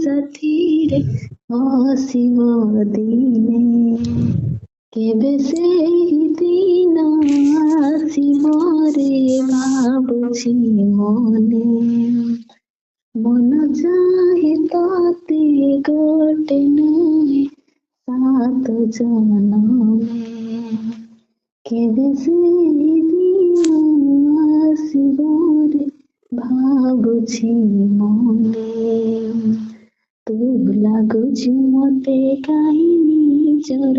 ସାଥିରେ ହସିବ ଦିନେ, କେବେ ସେହି ଦିନ ଆସିବ ରେ ଭାବୁଛି ମନେ। ମନ ଚାहे ତତେ ଗୋଟେ ନୁହେଁ 7 ଜନମେ, କେବେ ସେହି ଦିନ ଆସିବ ରେ ଭାବୁଛି ମନେ। ତୁ ଲାଗୁଛୁ ମତେ କାହିଁ ନିଜର,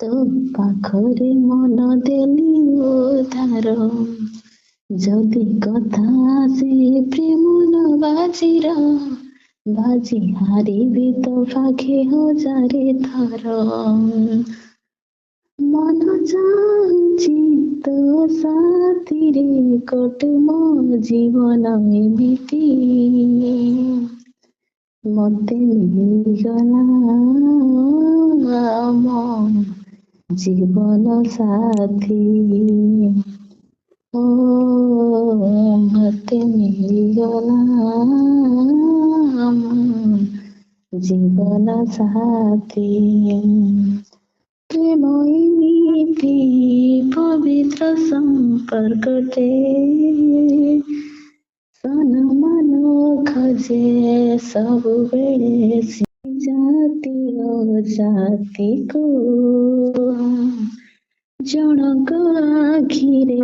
ତୋ ପାଖରେ ମନ ଦେଲି ଉଧାର। ଯଦି କଥା ଆସେ ପ୍ରେମ ବାଜିର, ବାଜି ହାରିବି ତ ପାଖେ 1000 ଥର। ମନ ଚାହୁଁଛି ତୋ ସାଥିରେ କଟୁ ମୋ ଜୀବନ ଏମିତି, ମତେ ମିଳିଗଲା ମୋ ଜୀବନ ସାଥୀ। ଓ ମତେ ମିଳିଗଲା ମୋ ଜୀବନ ସାଥୀ। ପ୍ରେମ ଏମିତି ପବିତ୍ର ସମ୍ପର୍କଟେ, ସନମାନ ଖୋଜେ ସବୁବେଳେ ଜାତି ଅଜାତିକୁ। ଜଣଙ୍କ ଆଖିରେ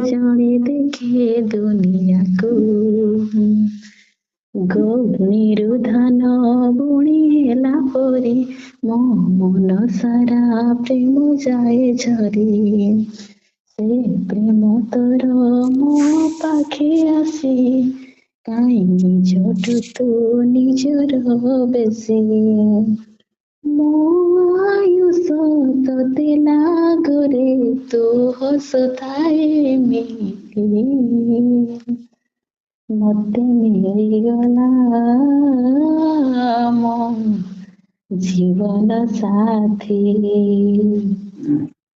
ଜଣେ ଦେଖେ ଦୁନିଆକୁ, ଗଉଣୀରୁ ଧାନ ବୁଣି ହେଲା ପରେ ମୋ ମନ ସାରା ପ୍ରେମ ଯାଏ ଝରି। ସେ ପ୍ରେମ ତୋର ମୋ ପାଖେ ଆସି, କାହିଁ ନିଜଠୁ ତୁ ନିଜର ବେଶୀ। ମୋ ଆୟୁଷ ତତେ ଲାଗରେ ତୁ ହସୁଥାଏ ଏମିତି, ମତେ ମିଳିଗଲା ମୋ ଜୀବନ ସାଥୀ।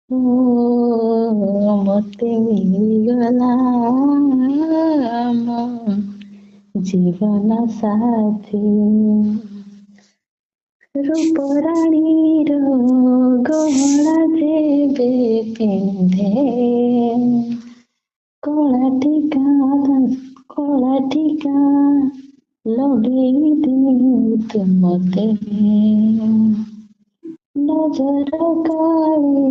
ଓ ମତେ ମିଳିଗଲା ମୋ ଜୀବନ ସାଥୀ। ରୂପରାଣୀର ଗହଣା ଯେବେ ପିନ୍ଧେ, କଳା ଟିକା ଲଗେଇ ଦେଉ ତୁ ମତେ। ନଜର କାଳେ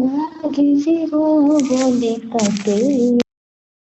ଲାଗିଯିବ ବୋଲି ତତେ।